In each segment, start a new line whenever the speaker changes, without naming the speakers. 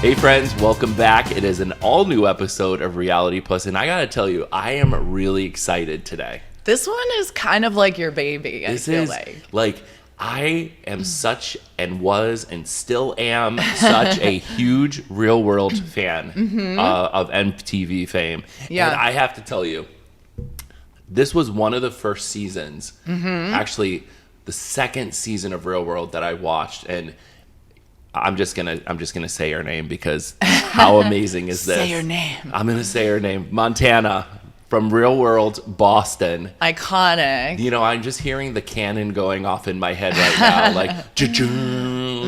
Hey friends, welcome back. It is an all-new episode of Realitypus, and I gotta tell you, I am really excited today.
This one is kind of like your baby, I feel like.
I am such and was and still am such a huge real-world fan of MTV fame.
Yeah.
And I have to tell you, this was one of the first seasons, actually the second season of Real World that I watched, and I'm just gonna say her name because how amazing is this?
Say her name.
I'm gonna say her name. Montana from Real World, Boston.
Iconic.
You know, I'm just hearing the cannon going off in my head right now, like,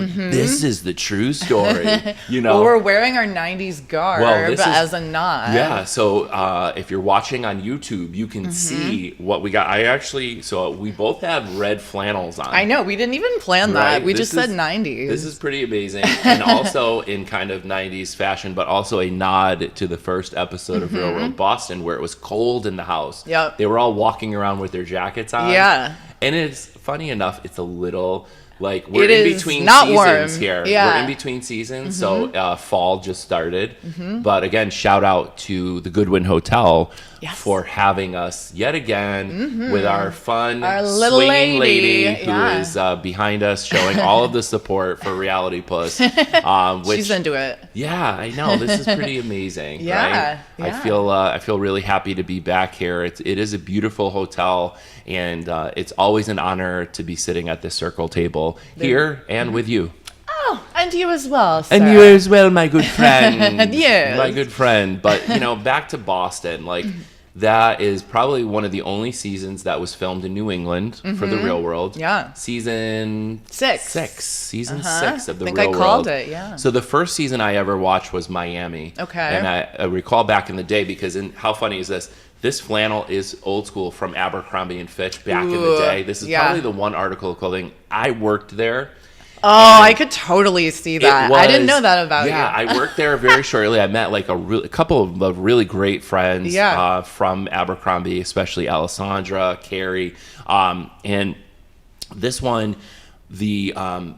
this is the true story. You know,
well, we're wearing our '90s garb as a nod.
Yeah. So if you're watching on YouTube, you can see what we got. So we both have red flannels on.
I know. We didn't even plan that. We just said '90s.
This is pretty amazing, and also in kind of '90s fashion, but also a nod to the first episode of Real World Boston, where it was cold in the house.
Yep.
They were all walking around with their jackets on.
Yeah.
And it's funny enough, it's a little like we're in between
not
seasons
warm.
here.
Yeah.
We're in between seasons, so fall just started. But again, shout out to the Goodwin Hotel for having us yet again with our fun,
our little
swinging lady who
Yeah.
is behind us, showing all of the support for Realitypus. Which,
she's into it.
yeah, I know. This is pretty amazing.
Yeah,
right?
yeah.
I feel really happy to be back here. It is a beautiful hotel, and it's always an honor to be sitting at this circle table here and with you.
Oh, and you as well, sir.
And you as well, my good friend.
Yes.
My good friend. But, you know, back to Boston, like, that is probably one of the only seasons that was filmed in New England for the Real World.
Yeah.
Season
6.
Season 6 of the Real World.
I think I called it, yeah.
So the first season I ever watched was Miami.
Okay.
And I recall back in the day, because how funny is this? This flannel is old school from Abercrombie and Fitch back in the day. This is probably the one article of clothing. I worked there.
Oh, I could totally see that. I didn't know that about you.
Yeah, I worked there very shortly. I met like a couple of really great friends from Abercrombie, especially Alessandra, Carrie, and this one, the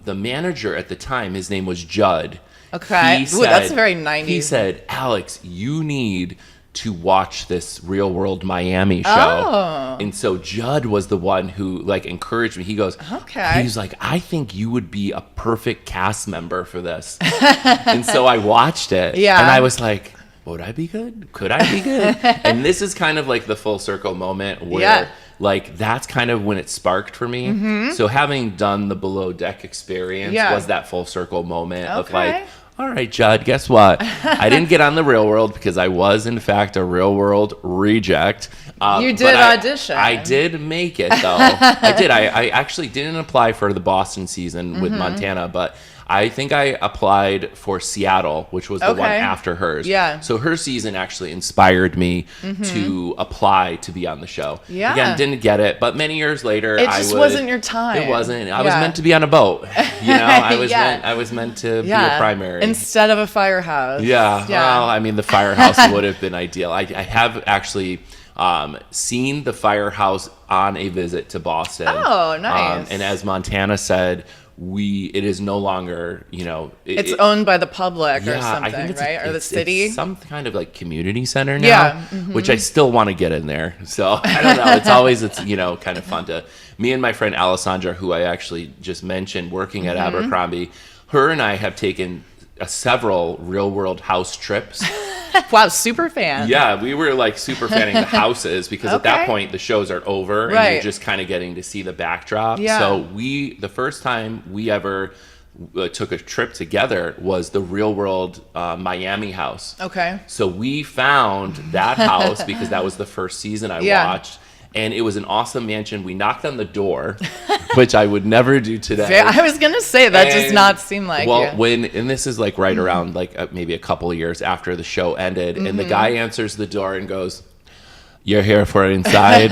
manager at the time, his name was Judd.
Okay, that's very 90s.
He said, "Alex, you need to watch this Real World Miami show."
Oh.
And so Judd was the one who like encouraged me. He goes,
okay.
He's like, "I think you would be a perfect cast member for this." And so I watched it.
Yeah.
And I was like, would I be good? Could I be good? And this is kind of like the full circle moment where like that's kind of when it sparked for me. So having done the Below Deck experience was that full circle moment of like, all right, Judd, guess what? I didn't get on the Real World because I was, in fact, a Real World reject.
You did audition.
I did make it, though. I did. I actually didn't apply for the Boston season with Montana, but I think I applied for Seattle, which was the one after hers.
Yeah.
So her season actually inspired me to apply to be on the show.
Yeah.
Again, didn't get it, but many years later,
it just wasn't your time.
It wasn't. I was meant to be on a boat. You know, I was meant to be a primary
instead of a firehouse.
Yeah. Well, I mean, the firehouse would have been ideal. I have actually seen the firehouse on a visit to Boston.
Oh, nice.
And as Montana said, it is no longer, you know,
it's owned by the public or something,
I think it's
right? Or the city.
It's some kind of like community center now, which I still want to get in there. So I don't know. It's you know, kind of fun to me and my friend Alessandra, who I actually just mentioned working at Abercrombie. Her and I have taken several Real World house trips.
Wow, super fan.
Yeah, we were like super fanning the houses because at that point the shows are over and you're just kind of getting to see the backdrop. Yeah. So the first time we ever took a trip together was the Real World Miami house. Okay. So we found that house because that was the first season I watched. And it was an awesome mansion. We knocked on the door, which I would never do today.
I was going to say, that does not seem like
and this is like right around like maybe a couple of years after the show ended. And the guy answers the door and goes, "You're here for inside."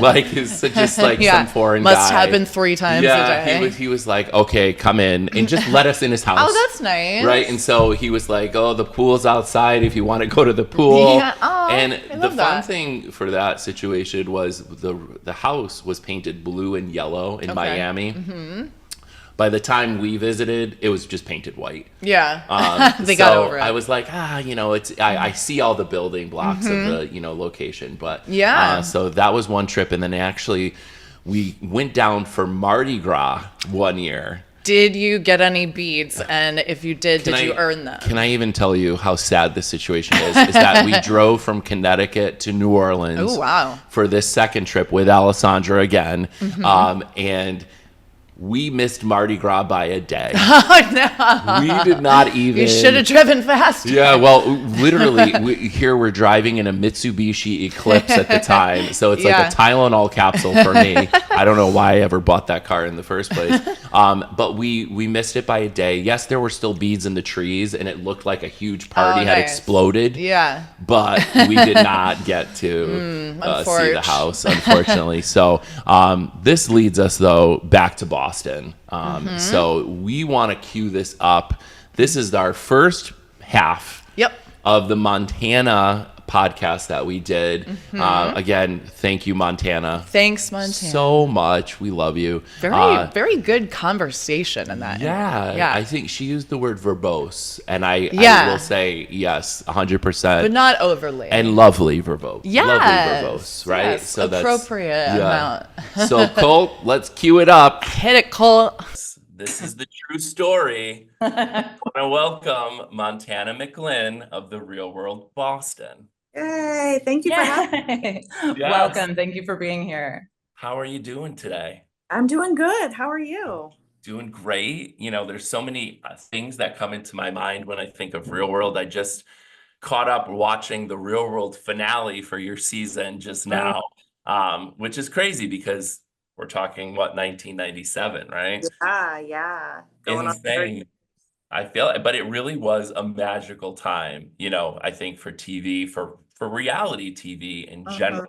Like it's just like some foreign guy.
Must happen 3 times a day.
He was like, "Okay, come in and just let us in his house."
Oh, that's nice.
Right, and so he was like, "Oh, the pool's outside if you want to go to the pool."
Yeah. Oh,
and the fun thing for that situation was the house was painted blue and yellow in Miami. By the time we visited, it was just painted white.
Yeah. They got over it.
I was like, I see all the building blocks of the, location. But so that was one trip. And then actually we went down for Mardi Gras one year.
Did you get any beads? And if you did, did you earn them?
Can I even tell you how sad this situation is? Is that we drove from Connecticut to New Orleans for this second trip with Alessandra again. And we missed Mardi Gras by a day.
Oh, no.
We did not even...
You should have driven faster.
Yeah, well, literally, here we're driving in a Mitsubishi Eclipse at the time. So it's like a Tylenol capsule for me. I don't know why I ever bought that car in the first place. But we missed it by a day. Yes, there were still beads in the trees, and it looked like a huge party had exploded.
Yeah.
But we did not get to see the house, unfortunately. So this leads us, though, back to Boston. So we want to cue this up. This is our first half of the Montana podcast that we did. Again, thank you, Montana.
Thanks, Montana.
So much. We love you.
Very good conversation in that.
Yeah. I think she used the word verbose, and I will say yes, 100%.
But not overly.
And lovely verbose.
Yeah.
Lovely verbose, right?
Yes, so appropriate amount.
So, Colt, let's cue it up.
Hit it, Colt.
This is the true story. I want to welcome Montana McGlynn of The Real World Boston.
Yay, thank you for having me.
Yes. Welcome. Thank you for being here.
How are you doing today?
I'm doing good. How are you?
Doing great. There's so many things that come into my mind when I think of Real World. I just caught up watching the Real World finale for your season just now, which is crazy because we're talking, 1997, right?
Yeah.
Insane. I feel it, but it really was a magical time, I think for TV, for reality TV in general.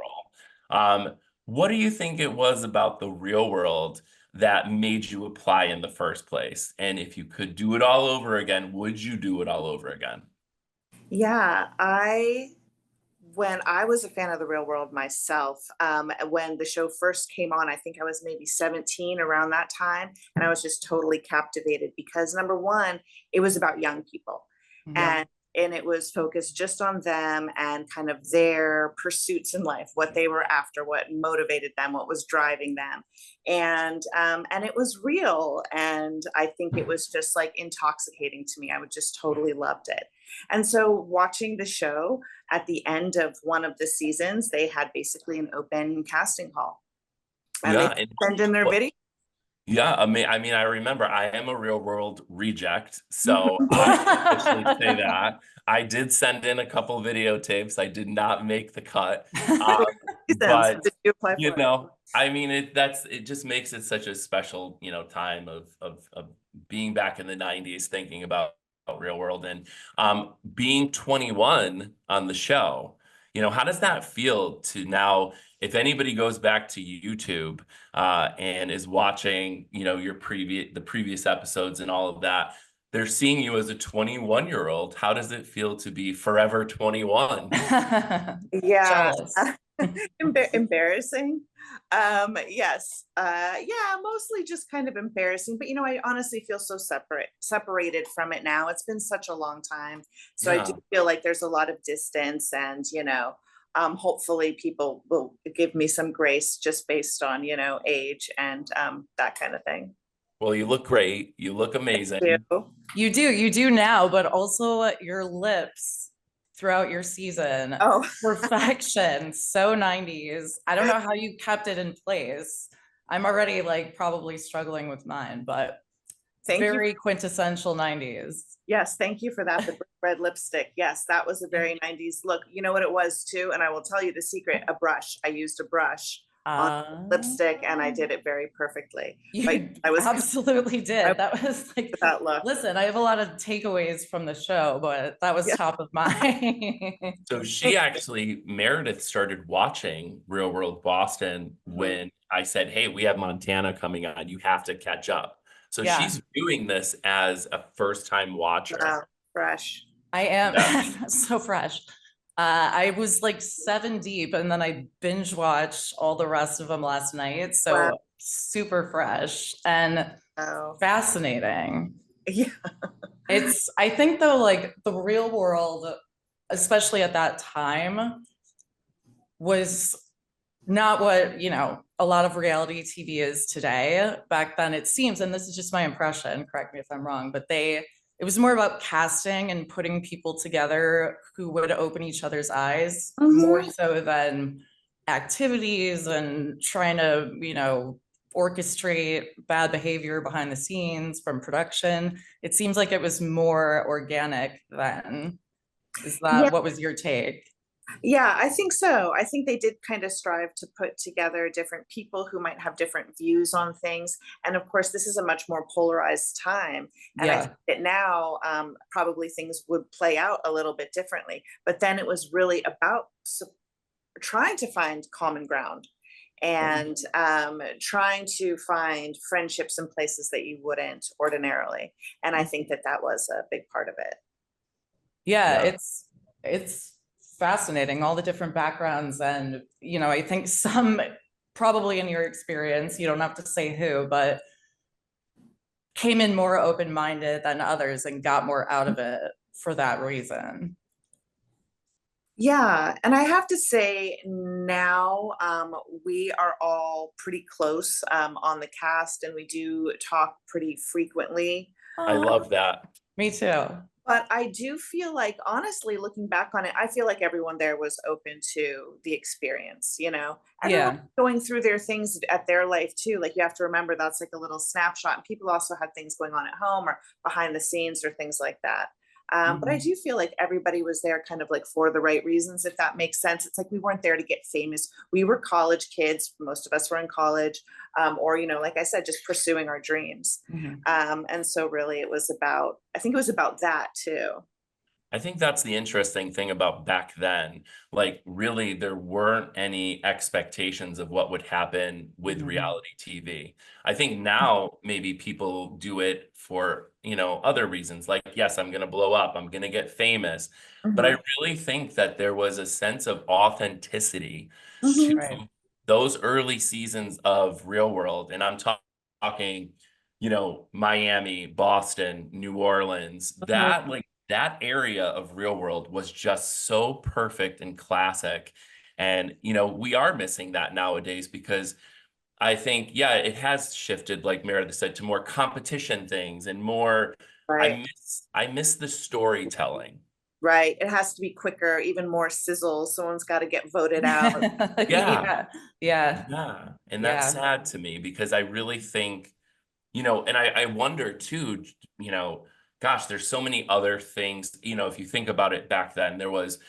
What do you think it was about the Real World that made you apply in the first place? And if you could do it all over again, would you do it all over again?
Yeah, when I was a fan of The Real World myself, when the show first came on, I think I was maybe 17 around that time. And I was just totally captivated because number one, it was about young people. And it was focused just on them and kind of their pursuits in life, what they were after, what motivated them, what was driving them. And it was real. And I think it was just like intoxicating to me. I would just totally loved it. And so watching the show at the end of one of the seasons, they had basically an open casting call. And they sent in their video.
Yeah, I mean, I remember I am a Real World reject, so I officially say that. I did send in a couple videotapes. I did not make the cut, but I mean, it just makes it such a special, time of being back in the 90s, thinking about Real World and being 21 on the show. How does that feel to now? If anybody goes back to YouTube and is watching, the previous episodes and all of that, they're seeing you as a 21-year-old. How does it feel to be forever 21?
Yeah, embarrassing. Yes. Yeah, mostly just kind of embarrassing. But I honestly feel so separated from it now. It's been such a long time, so I do feel like there's a lot of distance, and hopefully people will give me some grace just based on, age and that kind of thing.
Well, you look great. You look amazing.
You do now, but also your lips throughout your season. Perfection. So 90s. I don't know how you kept it in place. I'm already probably struggling with mine, but very quintessential 90s.
Yes, thank you for that. The red lipstick. Yes, that was a very 90s look. You know what it was too? And I will tell you the secret, a brush. I used a brush on lipstick and I did it very perfectly.
I absolutely did. That was
that look.
Listen, I have a lot of takeaways from the show, but that was top of mind.
So Meredith started watching Real World Boston when I said, hey, we have Montana coming on. You have to catch up. So she's viewing this as a first-time watcher.
Fresh.
I am so fresh. I was 7 deep, and then I binge watched all the rest of them last night. So super fresh and fascinating.
Yeah.
I think though, like the real world, especially at that time, was not what, a lot of reality TV is today. Back then it seems, and this is just my impression, correct me if I'm wrong, but it was more about casting and putting people together who would open each other's eyes more so than activities and trying to, orchestrate bad behavior behind the scenes from production. It seems like it was more organic then. Is that what was your take?
Yeah, I think so. I think they did kind of strive to put together different people who might have different views on things. And of course, this is a much more polarized time. And I think that now probably things would play out a little bit differently. But then it was really about trying to find common ground and trying to find friendships in places that you wouldn't ordinarily. And I think that was a big part of it.
Yeah. It's fascinating, all the different backgrounds. And, I think some, probably in your experience, you don't have to say who, but came in more open-minded than others and got more out of it for that reason.
Yeah, and I have to say now we are all pretty close on the cast, and we do talk pretty frequently.
I love that.
Me too.
But I do feel like, honestly, looking back on it, I feel like everyone there was open to the experience, and going through their things at their life too. Like, you have to remember that's like a little snapshot, and people also had things going on at home or behind the scenes or things like that. But I do feel like everybody was there kind of like for the right reasons, if that makes sense. It's like we weren't there to get famous. We were college kids. Most of us were in college, or, like I said, just pursuing our dreams. And so really I think it was about that too.
I think that's the interesting thing about back then. Like, really, there weren't any expectations of what would happen with reality TV. I think now maybe people do it for, other reasons. Like, yes, I'm going to blow up. I'm going to get famous. But I really think that there was a sense of authenticity to those early seasons of Real World. And I'm talking, Miami, Boston, New Orleans, that area of Real World was just so perfect and classic. And, we are missing that nowadays because I think, it has shifted, like Meredith said, to more competition things and more, I miss the storytelling.
Right. It has to be quicker, even more sizzle. Someone's got to get voted out.
Yeah.
And that's sad to me because I really think, and I wonder too, gosh, there's so many other things, if you think about it back then, there was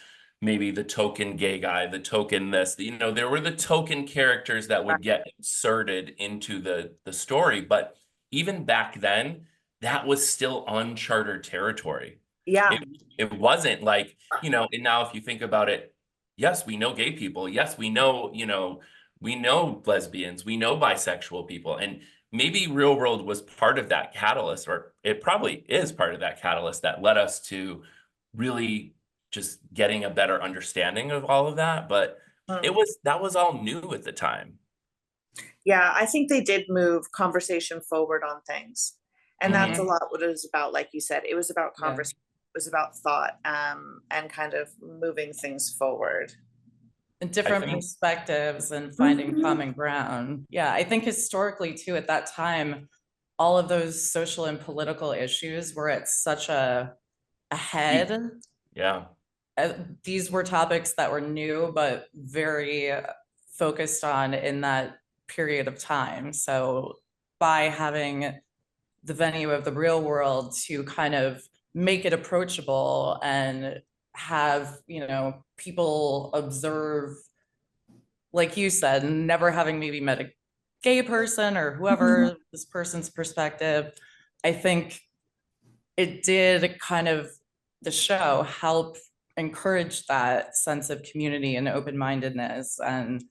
maybe the token gay guy, the token this, there were the token characters that would get inserted into the story. But even back then, that was still uncharted territory.
Yeah.
It wasn't like, and now if you think about it, yes, we know gay people. Yes, we know lesbians, we know bisexual people. And maybe Real World was part of that catalyst, or it probably is part of that catalyst that led us to really just getting a better understanding of all of that. But that was all new at the time.
Yeah, I think they did move conversation forward on things. And that's a lot what it was about. Like you said, it was about conversation, it was about thought, and kind of moving things forward.
And different perspectives and finding common ground. Yeah, I think historically too, at that time, all of those social and political issues were at such a head.
Yeah.
These were topics that were new, but very focused on in that period of time. So by having the venue of the Real World to kind of make it approachable and have, people observe, like you said, never having maybe met a gay person or whoever this person's perspective, I think it did kind of, the show help encourage that sense of community and open-mindedness. And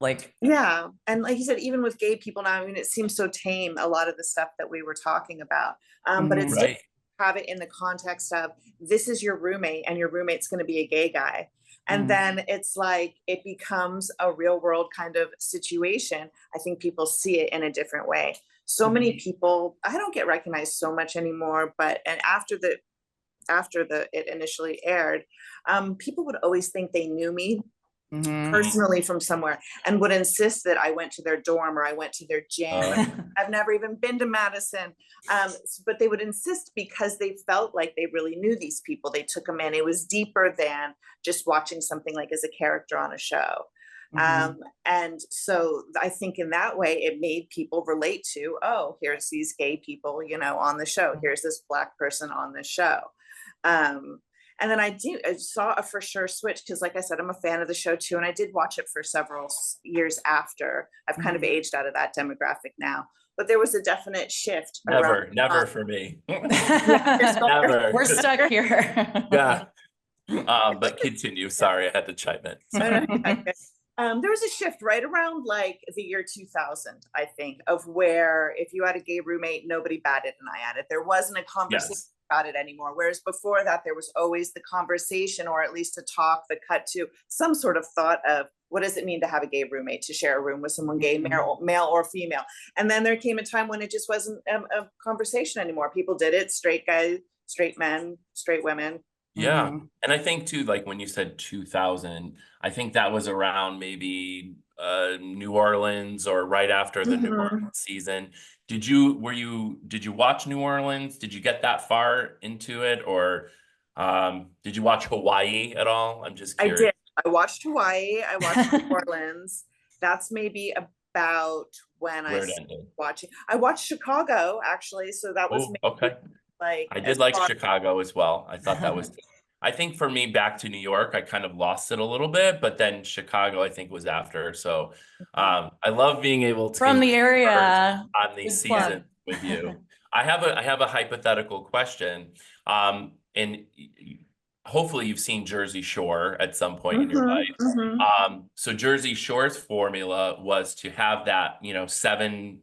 and like you said, even with gay people now, I mean, it seems so tame, a lot of the stuff that we were talking about, but it's just have it in the context of, this is your roommate and your roommate's going to be a gay guy. And then it's like, it becomes a real world kind of situation. I think people see it in a different way. So many people, I don't get recognized so much anymore, but, and after it initially aired, people would always think they knew me personally from somewhere and would insist that I went to their dorm or I went to their gym. I've never even been to Madison. But they would insist because they felt like they really knew these people. They took them in. It was deeper than just watching something like as a character on a show. And so I think in that way, it made people relate to, oh, here's these gay people, you know, on the show. Here's this Black person on the show. And then I saw a for sure switch because, like I said, I'm a fan of the show too, and I did watch it for several years after. I've kind of aged out of that demographic now, but there was a definite shift.
Never for me. Never.
We're stuck here.
Yeah. But continue. Sorry, I had to chime in.
There was a shift right around like the year 2000, I think, of where if you had a gay roommate, nobody batted an eye at it. There wasn't a conversation about it anymore. Whereas before that, there was always the conversation, or at least a talk that cut to some sort of thought of what does it mean to have a gay roommate, to share a room with someone gay, male or female. And then there came a time when it just wasn't a conversation anymore. People did it, straight guys, straight men, straight women.
Yeah. And I think too, like when you said 2000, I think that was around maybe New Orleans or right after the New Orleans season. Did you watch New Orleans? Did you get that far into it, or did you watch Hawaii at all? I'm just curious.
I did. I watched Hawaii. I watched New Orleans. That's maybe about when I started watching. I watched Chicago actually, so that was
okay.
Like
I did like Chicago as well. I thought that was. I think for me, back to New York, I kind of lost it a little bit, but then Chicago, I think, was after. So I love being able to
from the area
on these seasons with you. I have a hypothetical question, and hopefully you've seen Jersey Shore at some point in your life. So Jersey Shore's formula was to have that, you know, seven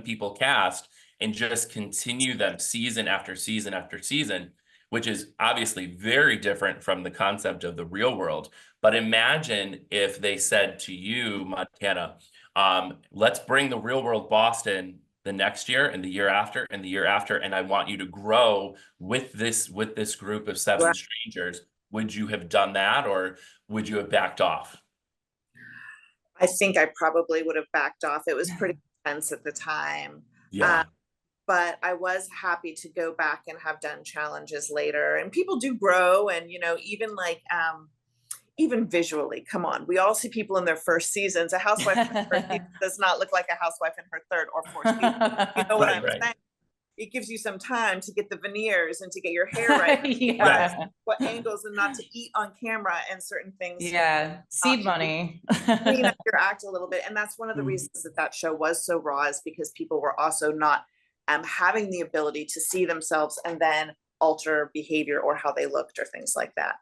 people cast and just continue them season after season after season, which is obviously very different from the concept of the real world. But imagine if they said to you, Montana, let's bring the real world Boston the next year and the year after and the year after, and I want you to grow with this group of seven strangers. Would you have done that, or would you have backed off?
I think I probably would have backed off. It was pretty intense at the time.
Yeah.
But I was happy to go back and have done challenges later, and people do grow. And, you know, even like, even visually, come on, we all see people in their first seasons. A housewife in her first season does not look like a housewife in her third or fourth season. You know what I'm saying? It gives you some time to get the veneers and to get your hair right. What angles and not to eat on camera and certain things.
Yeah, seed money.
Clean up your act a little bit. And that's one of the reasons that show was so raw, is because people were also not having the ability to see themselves and then alter behavior or how they looked or things like that.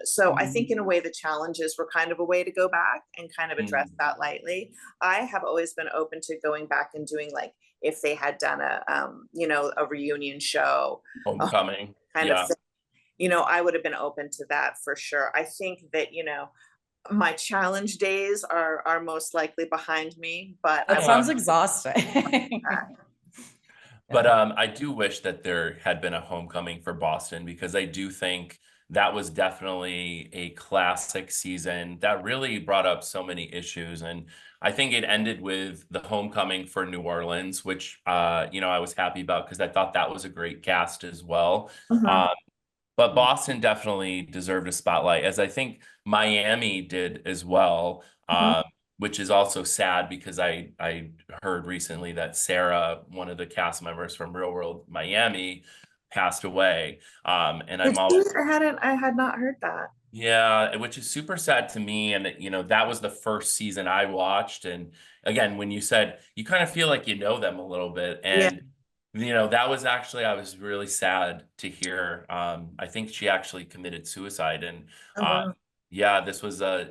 So I think in a way the challenges were kind of a way to go back and kind of address that lightly. I have always been open to going back and doing, like, if they had done a you know, a reunion show,
homecoming
kind of thing, you know, I would have been open to that for sure. I think that, you know, my challenge days are most likely behind me, but
that sounds exhausting.
But I do wish that there had been a homecoming for Boston, because I do think that was definitely a classic season that really brought up so many issues. And I think it ended with the homecoming for New Orleans, which, you know, I was happy about because I thought that was a great cast as well. But Boston definitely deserved a spotlight, as I think Miami did as well. Which is also sad because I heard recently that Sarah, one of the cast members from Real World Miami, passed away. And
I had not heard that.
Yeah, which is super sad to me. And, you know, that was the first season I watched. And again, when you said you kind of feel like you know them a little bit, and you know, that was actually, I was really sad to hear. I think she actually committed suicide, and yeah, this was a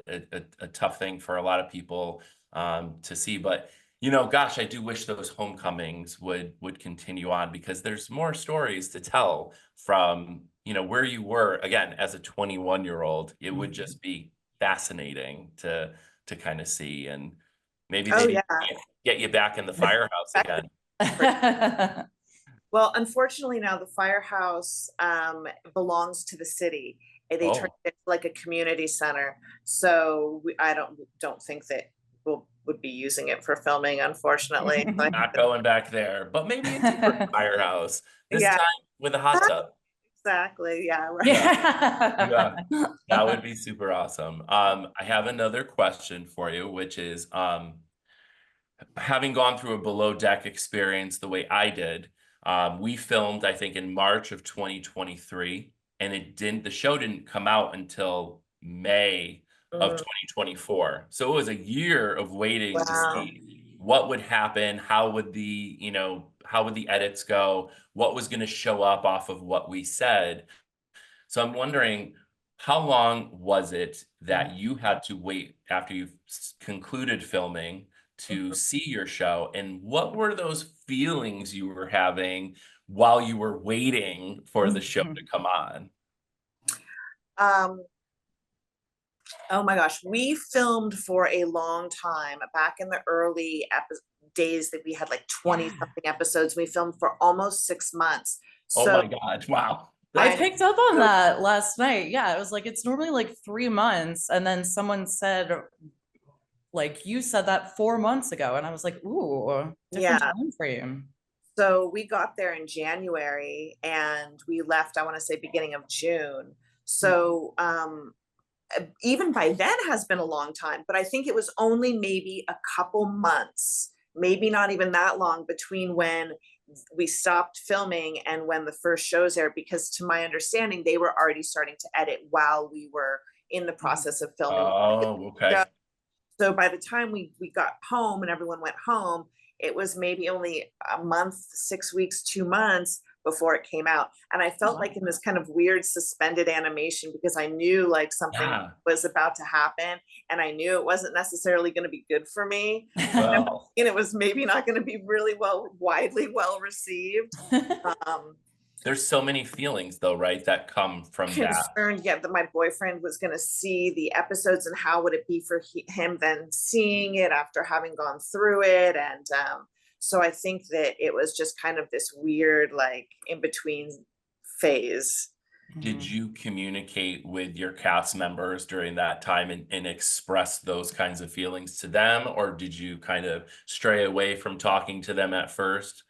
tough thing for a lot of people to see. But, you know, gosh, I do wish those homecomings would continue on, because there's more stories to tell from, where you were, again, as a 21-year-old, it would just be fascinating to kind of see, and maybe get you back in the firehouse again.
Well, unfortunately now the firehouse belongs to the city. They turned it into like a community center. So I don't think that would be using it for filming, unfortunately.
Not going back there, but maybe a different firehouse. This time with a hot tub.
Exactly. Yeah. Right.
Yeah. That would be super awesome. I have another question for you, which is having gone through a below deck experience the way I did, we filmed, I think, in March of 2023, and the show didn't come out until May of 2024. So it was a year of waiting to see what would happen, how would the edits go, what was going to show up off of what we said. So I'm wondering, how long was it that you had to wait after you concluded filming to see your show, and what were those feelings you were having while you were waiting for the show to come on?
Oh my gosh, we filmed for a long time back in the early days that we had like 20 something episodes. We filmed for almost 6 months.
Oh my God. Wow.
I picked up on that last night. Yeah, it was like, it's normally like 3 months. And then someone said, like, you said that 4 months ago. And I was like, ooh, different time frame.
So we got there in January and we left, I want to say beginning of June. So even by then has been a long time, but I think it was only maybe a couple months, maybe not even that long, between when we stopped filming and when the first shows aired, because to my understanding, they were already starting to edit while we were in the process of filming.
Oh, okay.
So by the time we got home and everyone went home, it was maybe only a month, 6 weeks, 2 months before it came out. And I felt like in this kind of weird suspended animation, because I knew like something was about to happen, and I knew it wasn't necessarily going to be good for me.
Well.
And it was maybe not going to be really widely well received.
There's so many feelings though, right, that come from
concerned, that my boyfriend was going to see the episodes, and how would it be for him then seeing it after having gone through it. And so I think that it was just kind of this weird, like, in between phase.
Did you communicate with your cast members during that time and express those kinds of feelings to them, or did you kind of stray away from talking to them at first?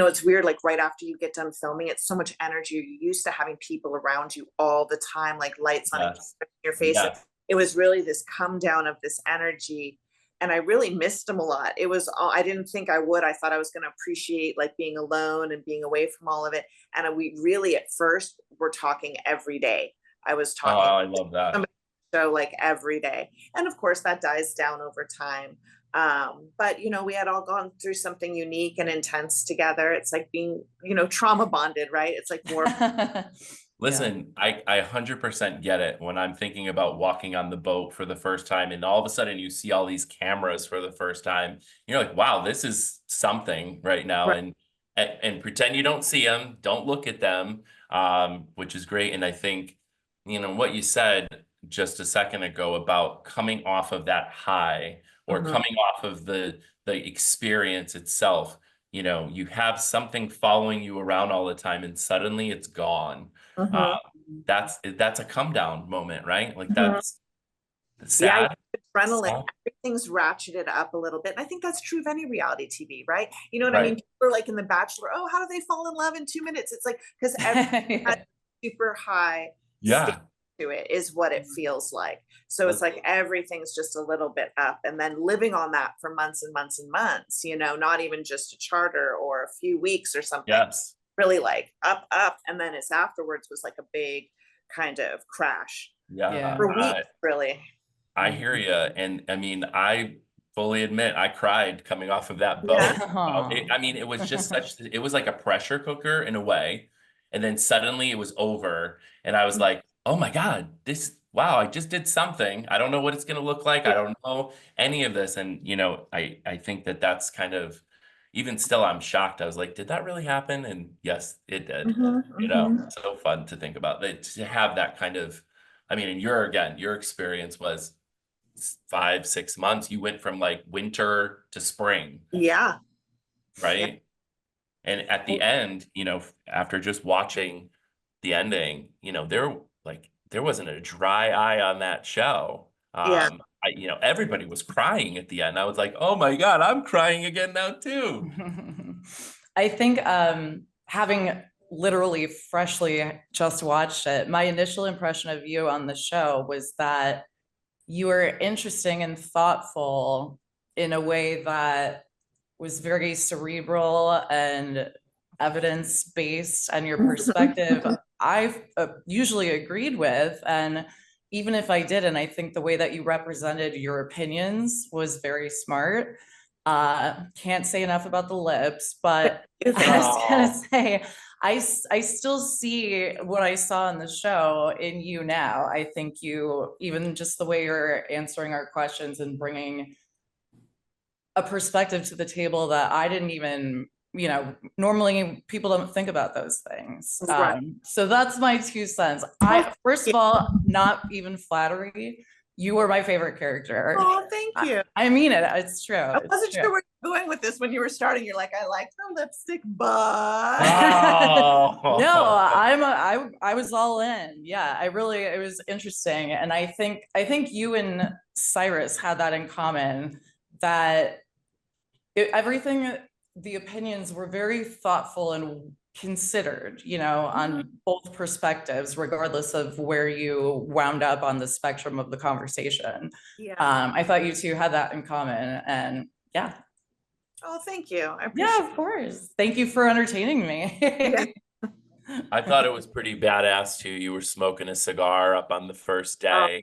It's weird, like right after you get done filming, it's so much energy. You're used to having people around you all the time, like lights on your face.
Yes.
It was really this come down of this energy. And I really missed them a lot. I didn't think I would. I thought I was going to appreciate like being alone and being away from all of it. And we really, at first, were talking every day. I was talking.
Oh, I love that.
So like every day. And of course that dies down over time. But we had all gone through something unique and intense together. It's like being, trauma bonded, right? It's like more.
Listen, I 100% get it. When I'm thinking about walking on the boat for the first time, and all of a sudden you see all these cameras for the first time, you're like, wow, this is something right now. Right. And pretend you don't see them, don't look at them, which is great. And I think, what you said just a second ago about coming off of that high, or coming off of the experience itself, you have something following you around all the time, and suddenly it's gone. That's a come down moment, right? Like that's sad.
Yeah, adrenaline, everything's ratcheted up a little bit. And I think that's true of any reality TV, right? You know what I mean? People are like in The Bachelor, oh, how do they fall in love in 2 minutes? It's like, because everything has super high to it is what it feels like. So it's like everything's just a little bit up, and then living on that for months and months and months, not even just a charter or a few weeks or something.
Yes.
Really like up, and then it's afterwards was like a big kind of crash.
Yeah.
For weeks, really.
I hear you. And I mean, I fully admit I cried coming off of that boat. It was just it was like a pressure cooker in a way. And then suddenly it was over. And I was like, oh my God, wow, I just did something. I don't know what it's going to look like. I don't know any of this. And, I think that that's kind of, even still, I'm shocked. I was like, did that really happen? And yes, it did. So fun to think about that, to have that kind of, I mean, and your experience was 5-6 months. You went from like winter to spring.
Yeah.
Right.
Yeah.
And at the end, after just watching the ending, there wasn't a dry eye on that show.
Yeah.
Everybody was crying at the end. I was like, oh my God, I'm crying again now too.
I think having literally freshly just watched it, my initial impression of you on the show was that you were interesting and thoughtful in a way that was very cerebral and evidence-based, and your perspective I've usually agreed with. And even if I didn't, I think the way that you represented your opinions was very smart. Can't say enough about the lips, but I was gonna say, I still see what I saw in the show in you now. I think you, even just the way you're answering our questions and bringing a perspective to the table that I didn't even, normally people don't think about those things.
Right.
So that's my 2 cents. First of all, not even flattery, you were my favorite character.
Oh, thank you.
I mean it. It's true.
I wasn't sure where you're going with this when you were starting. You're like, I like the lipstick, but
no, I was all in. Yeah, it was interesting. And I think you and Cyrus had that in common, that everything, the opinions were very thoughtful and considered, on both perspectives, regardless of where you wound up on the spectrum of the conversation.
Yeah.
I thought you two had that in common, and yeah.
Oh, thank you. I appreciate
Yeah, of course. Thank you for entertaining me.
I thought it was pretty badass too. You were smoking a cigar up on the first day,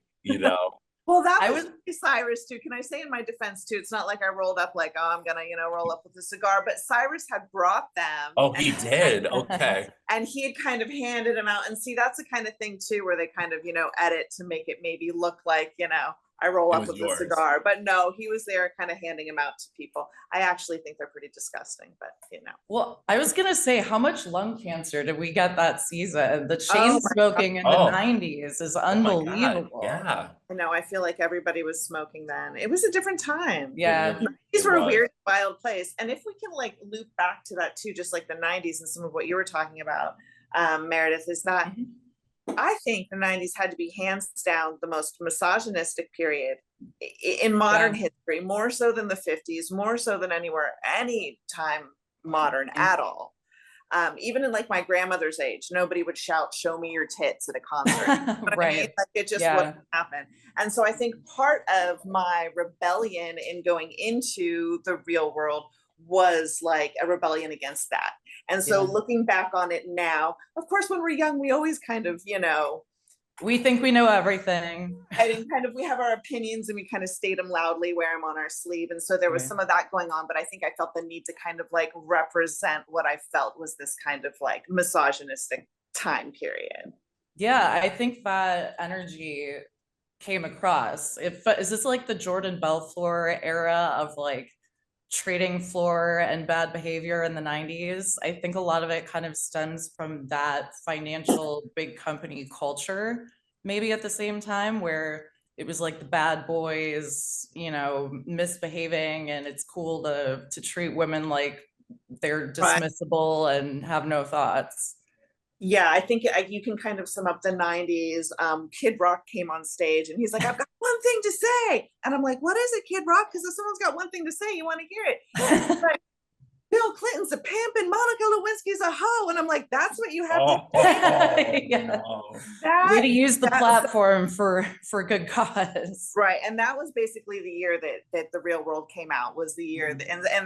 Well, that was Cyrus too. Can I say in my defense too? It's not like I rolled up like, oh, I'm gonna, roll up with a cigar. But Cyrus had brought them.
Oh, he did. Okay.
And he had kind of handed them out. And see, that's the kind of thing too, where they kind of, edit to make it maybe look like, I roll up with a cigar. But no, he was there kind of handing them out to people. I actually think they're pretty disgusting, but
Well, I was gonna say, how much lung cancer did we get that season? The chain smoking in the 90s is unbelievable.
Yeah.
I know. I feel like everybody was smoking then. It was a different time.
Yeah.
These were a weird, wild place. And if we can loop back to that too, just like the 90s and some of what you were talking about, Meredith, is that I think the 90s had to be hands down the most misogynistic period in modern history, more so than the 50s, more so than any time modern at all. Even in my grandmother's age, nobody would shout, "Show me your tits" at a concert.
Right.
It just wouldn't happen. And so I think part of my rebellion in going into the real world was a rebellion against that. And so looking back on it now, of course, when we're young, we always kind of,
we think we know everything.
And we have our opinions and we kind of state them loudly, wear them on our sleeve. And so there was some of that going on, but I think I felt the need to kind of represent what I felt was this kind of misogynistic time period.
Yeah, I think that energy came across. Is this the Jordan Belfort era of trading floor and bad behavior in the 90s? I think a lot of it kind of stems from that financial big company culture, maybe at the same time, where it was the bad boys, misbehaving, and it's cool to treat women like they're dismissible and have no thoughts.
Yeah, I think you can kind of sum up the 90s. Kid Rock came on stage and he's like, "I've got one thing to say." And I'm like, "What is it, Kid Rock? Because if someone's got one thing to say, you want to hear it." Like, Bill Clinton's a pimp and Monica Lewinsky's a hoe. And I'm like, that's what you have to say.
Way to use the platform for good cause.
Right. And that was basically the year that The Real World came out, was the year and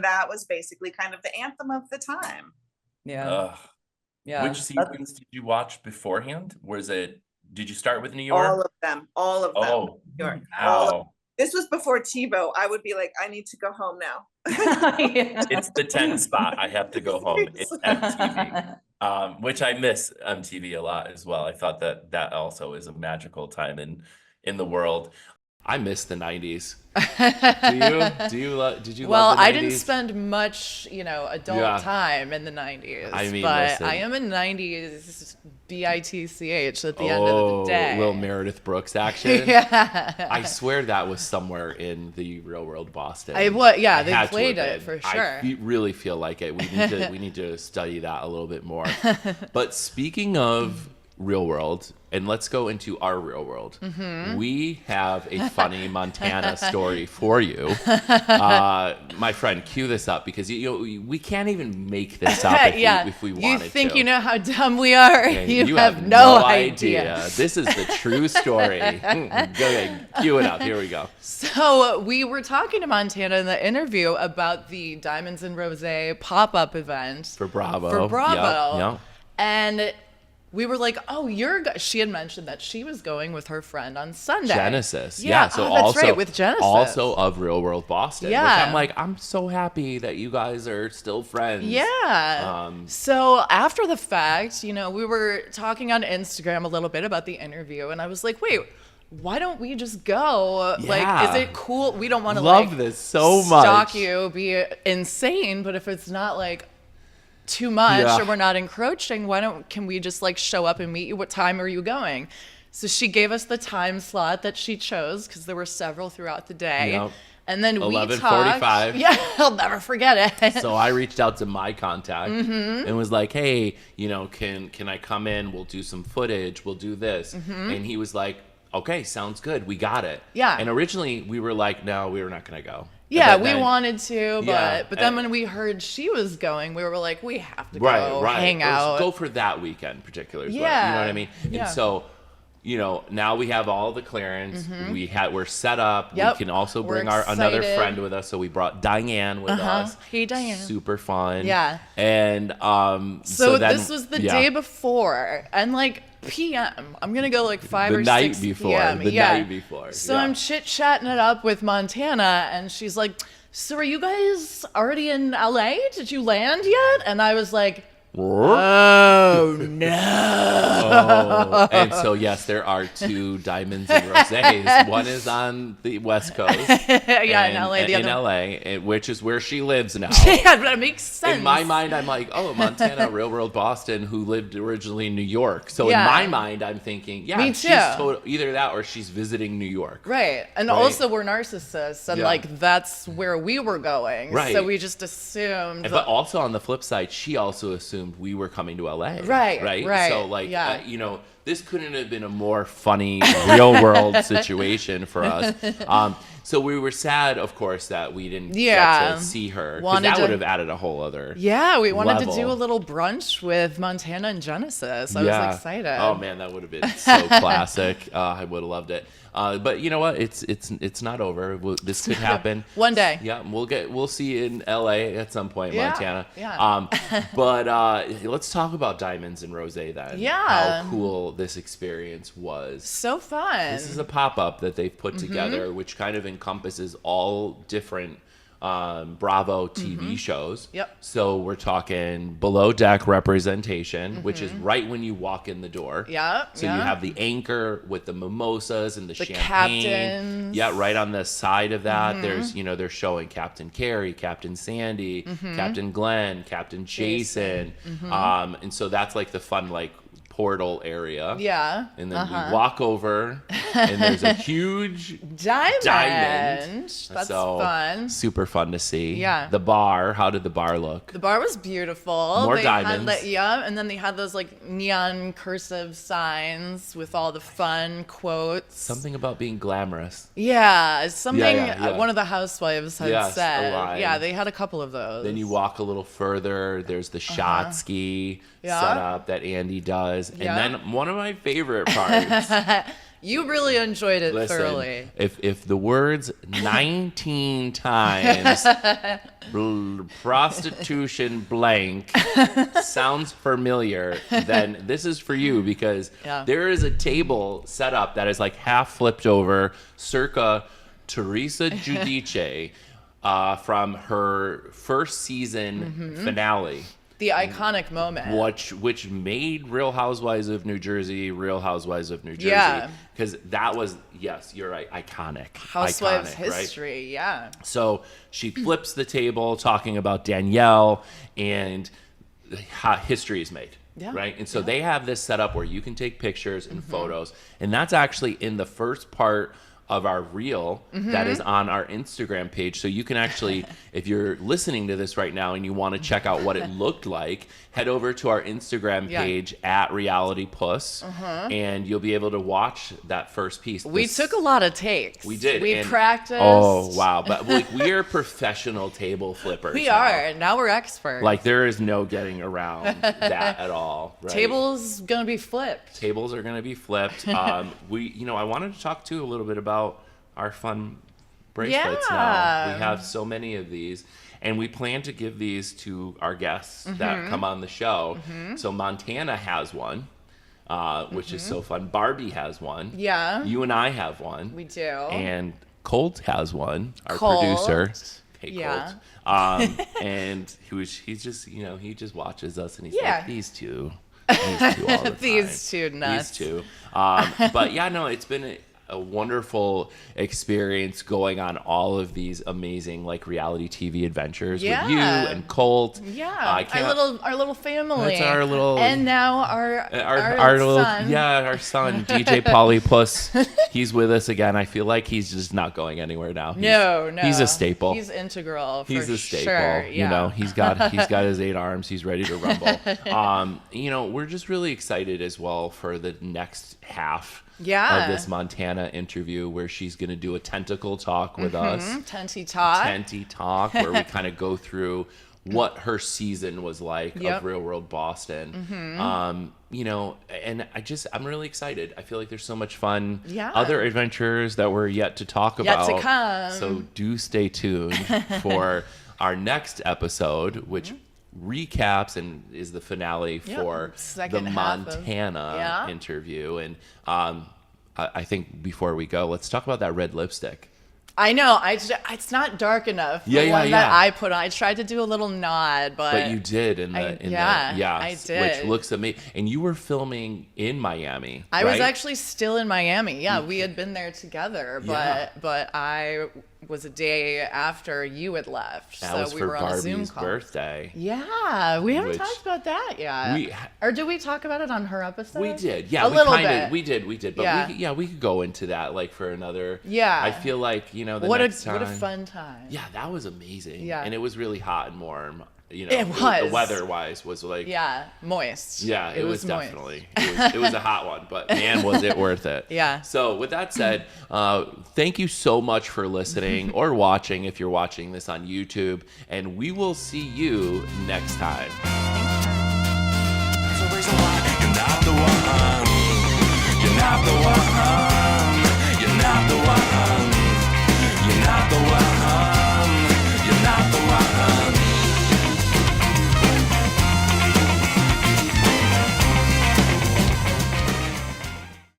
that was basically kind of the anthem of the time.
Yeah. Yeah.
Which seasons did you watch beforehand? Did you start with New York?
All of them.
Oh,
New York.
wow.
This was before TiVo. I would be like, I need to go home now.
It's the 10 spot. I have to go home. It's MTV, which I miss MTV a lot as well. I thought that also is a magical time in the world.
I miss the 90s. Did you love the 90s?
Well, I didn't spend much, adult time in the 90s. I mean, but listen, I am a 90s bitch at the end of the day.
Little Meredith Brooks action. Yeah. I swear that was somewhere in the Real World Boston.
They played it for sure.
I really feel like it. We need to study that a little bit more. But speaking of Real World, and let's go into our real world. We have a funny Montana story for you. My friend, cue this up because we can't even make this up if we wanted to.
You think you know how dumb we are?
And you have no idea. This is the true story. Go ahead, cue it up. Here we go.
So we were talking to Montana in the interview about the Diamonds and Rosé pop-up event
for Bravo.
Yep. And we were like, she had mentioned that she was going with her friend on Sunday.
Genesis. Yeah. So that's
right, with Genesis.
Also of Real World Boston. Yeah. Which I'm like, I'm so happy that you guys are still friends.
Yeah. So after the fact, we were talking on Instagram a little bit about the interview, and I was like, wait, why don't we just go?
Yeah.
Like, is it cool? We don't want to
love this so much.
Stalk you, be insane, but if it's not like too much or we're not encroaching, can we just like show up and meet you? What time are you going? So she gave us the time slot that she chose because there were several throughout the day.
Yep.
And then
11:45.
Yeah, I'll never forget it.
So I reached out to my contact and was like, hey, can I come in? We'll do some footage. We'll do this. And he was like, okay, sounds good. We got it.
Yeah.
And originally we were like, no, we were not going to go.
Yeah, we wanted to, but then when we heard she was going, we were like, we have to go hang out.
Go for that weekend particularly.
Yeah.
You know what I mean? Yeah. And so, now we have all the clearance. We're set up. Yep. We can also bring another friend with us. So we brought Diane with us.
Hey, Diane.
Super fun.
Yeah.
And
so then, this was the day before, and like PM. I'm gonna go like 5 or 6 p.m.
The night before.
So I'm chit-chatting it up with Montana, and she's like, so are you guys already in LA? Did you land yet? And I was like, oh no.
And so yes, there are 2 Diamonds and Rosés. One is on the West Coast.
In LA.
In LA, which is where she lives now.
Yeah, that makes sense.
In my mind, I'm like, Montana, Real World Boston, who lived originally in New York. So in my mind, I'm thinking,
me too.
She's either that or she's visiting New York.
Right. And also we're narcissists, and like that's where we were going.
Right.
So we just assumed.
But also on the flip side, she also assumed we were coming to LA.
Right.
So like, this couldn't have been a more funny real world situation for us. So we were sad, of course, that we didn't get to see her, because that would have added a whole other
we wanted to do a little brunch with Montana and Genesis. I was excited.
Oh man, that would have been so classic. I would have loved it. But you know what? It's not over. This could happen
one day.
Yeah, we'll see you in LA at some point, Montana.
Yeah.
But let's talk about Diamonds and Rosé then.
Yeah.
How cool this experience was.
So fun.
This is a pop-up that they've put together, which kind of encompasses all different Bravo TV shows.
Yep.
So we're talking below deck representation, which is right when you walk in the door.
Yeah.
So you have the anchor with the mimosas and the champagne.
Captains.
Yeah, right on the side of that. There's, they're showing Captain Carrie, Captain Sandy, Captain Glenn, Captain Jason. And so that's like the fun, like, portal area.
Yeah.
And then we walk over and there's a huge diamond.
That's fun.
Super fun to see.
Yeah.
The bar, how did the bar look?
The bar was beautiful.
More diamonds.
And then they had those like neon cursive signs with all the fun quotes.
Something about being glamorous.
Yeah. One of the housewives had said.
Yeah,
they had a couple of those.
Then you walk a little further, there's the shot ski setup that Andy does. And then one of my favorite parts.
You really enjoyed it thoroughly.
If the words 19 times prostitution blank sounds familiar, then this is for you, because there is a table set up that is like half flipped over, circa Teresa Giudice from her first season finale.
The iconic moment.
Which made Real Housewives of New Jersey Real Housewives of New Jersey.
Yeah.
Because that was, yes, you're right, iconic.
Housewives
iconic,
history,
right?
yeah.
So she flips the table talking about Danielle and how history is made.
Yeah.
Right. And so they have this set up where you can take pictures and photos. And that's actually in the first part of our reel that is on our Instagram page. So you can actually, if you're listening to this right now and you want to check out what it looked like, head over to our Instagram page at Realitypus, and you'll be able to watch that first piece.
We took a lot of takes.
We did.
We
and,
practiced.
Oh, wow. But we are professional table flippers.
We are. Now we're experts.
Like, there is no getting around that at all. Right?
Tables going to be flipped.
Tables are going to be flipped. I wanted to talk too a little bit about our fun bracelets now. We have so many of these, and we plan to give these to our guests that come on the show. So Montana has one, which is so fun. Barbie has one.
Yeah.
You and I have one.
We do.
And Colt has one, our
Colt.
producer. Hey,
Yeah.
Colt. And he just watches us, and he's like, these two all the time.
These two nuts.
These two. But yeah, no, it's been a wonderful experience going on all of these amazing like reality TV adventures with you and Colt.
Yeah, our little family.
That's our little.
And now our
little
son.
our son DJ Polypuss. He's with us again. I feel like he's just not going anywhere now.
No,
he's a staple.
He's integral.
He's a staple.
Sure, yeah.
He's got his 8 arms. He's ready to rumble. We're just really excited as well for the next half of this Montana interview, where she's going to do a tentacle talk with us.
Tenty
talk, where we kind of go through what her season was like of Real World Boston. And I'm really excited. I feel like there's so much fun other adventures that we're yet to talk about.
Yet to come.
So do stay tuned for our next episode, which recaps and is the finale for the Montana interview. And I think before we go, let's talk about that red lipstick.
I know. It's not dark enough. The one that I put on. I tried to do a little nod, but
you did I did, which looks amazing. And you were filming in Miami.
I was actually still in Miami. Yeah, we had been there together, but I was a day after you had left.
That
so
was
we
for
were on
Barbie's
a Zoom call.
birthday.
Yeah, we haven't talked about that yet. Or did we talk about it on her episode?
We did. Yeah,
a little bit.
We did. But we could go into that like for another.
Yeah.
I feel like the next time.
What a fun time.
Yeah, that was amazing.
Yeah.
And it was really hot and warm.
It was.
The weather-wise was like...
Yeah, moist.
Yeah, it was
moist.
definitely. It was a hot one, but man, was it worth it.
Yeah.
So with that said, thank you so much for listening or watching if you're watching this on YouTube, and we will see you next time.
There's a reason why you're not the one. You're not the one. You're not the one.